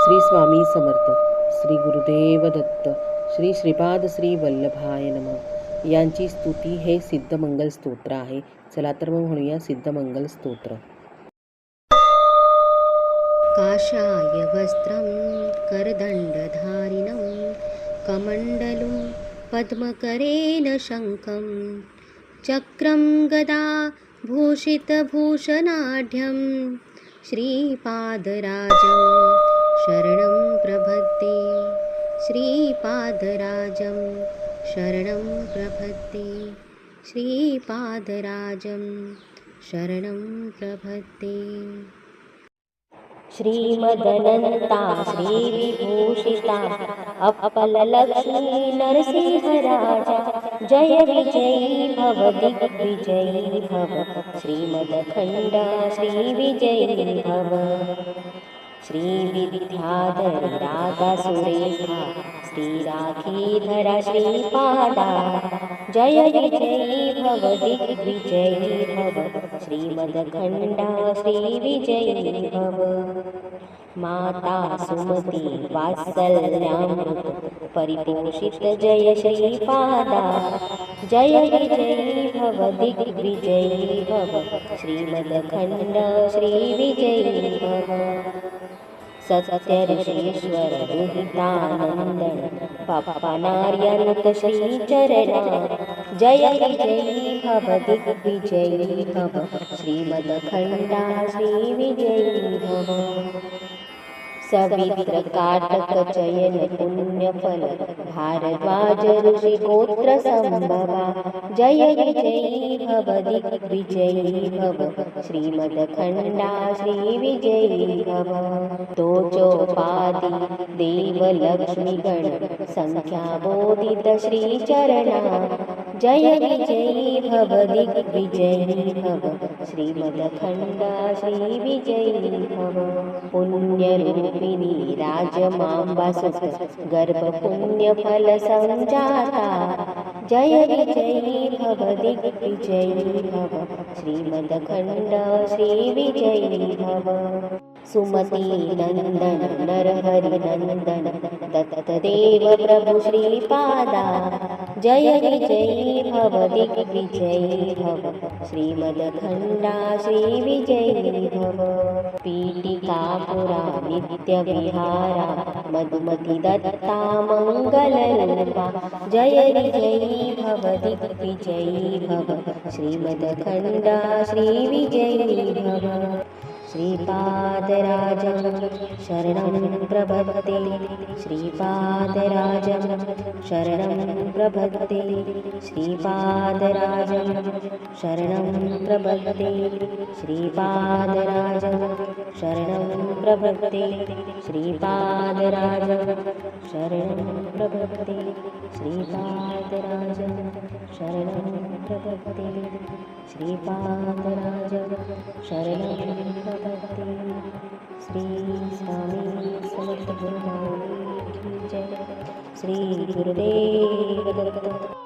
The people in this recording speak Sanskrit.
श्री स्वामी समर्थ, श्री गुरुदेव दत्त, श्री श्रीपाद श्री वल्लभाय नमः यांची स्तुती हे सिद्धमंगल स्तोत्र आहे. चला तर मग म्हणूया सिद्धमंगल स्तोत्र. काषाय वस्त्रं करदण्डधारिणं कमण्डलुं पद्मकरेण शङ्खं चक्रं गदा भूषितभूषणाढ्यं श्रीपादराजं शरणं प्रपद्ये. श्रीपादराजं शरणं प्रपद्ये. श्रीपादराजं शरणं प्रपद्ये. श्रीमदनन्ता श्रीविभूषिता अपललक्ष्मी नरसिंहराजा जय विजयी भव दिग्विजयी भव श्रीमदखण्डा श्रीविजयी भव. श्रीविद्याधरी राधा सुरेखा श्रीराखीधरा श्रीपादा जय विजयी भव दिग्विजयी भव श्रीमदखण्डा श्रीविजयी भव. माता सुमती वात्सल्यामृत परिपोषित जय श्रीपादा जय विजयी भव दिग्विजयी भव श्रीमदखण्डा श्रीविजयी भव. सत्यऋषीश्वर दुहितानन्दन पप्पनार्यनुत श्रीचरणा जय विजयी भव दिग्विजयी भव श्रीमदखण्डा श्रीविजयी भव. सवित्र काटक चयन पुण्यफल भारद्वाज ऋषि गोत्र संभवा जय विजयी भव दिग्विजयी भव श्रीमदखण्डा श्रीविजयी भव. तोचोपादि देव लक्ष्मी गण संख्या बोधित श्रीचरणा जय विजयी भव दिग्विजयी भव श्रीमदखण्डा श्रीविजयी भव. पुण्यरूपिणी राजमाम्बा सुत गर्भपुण्यफल संजाता जय विजयी भव दिग्विजयी भव श्रीमदखण्डा श्रीविजयी भव. सुमती नंदन नरहरि नंदन दत्तदेव प्रभु श्रीपादा जय विजयी भव दिग्विजयी भव श्रीमदखण्डा श्रीविजयी भव. पीठिकापुरा नित्यविहारा मधुमती दत्ता मङ्गलरूपा जय विजयी भव दिग्विजयी भव श्रीमदखण्डा श्रीविजयी भव. श्रीपादराजं शरणं प्रपद्ये. श्रीपादराजं शरणं प्रपद्ये. श्रीपादराजं शरणं प्रपद्ये. श्रीपादराजं शरणं प्रपद्ये. श्रीपादराजं शरणं प्रपद्ये. श्रीपादराजं शरणं प्रपद्ये. श्रीपादराजं शरणं प्रपद्ये. श्री स्वामी समर्थ गुरुदेव की जय. श्री गुरुदेव दत्त.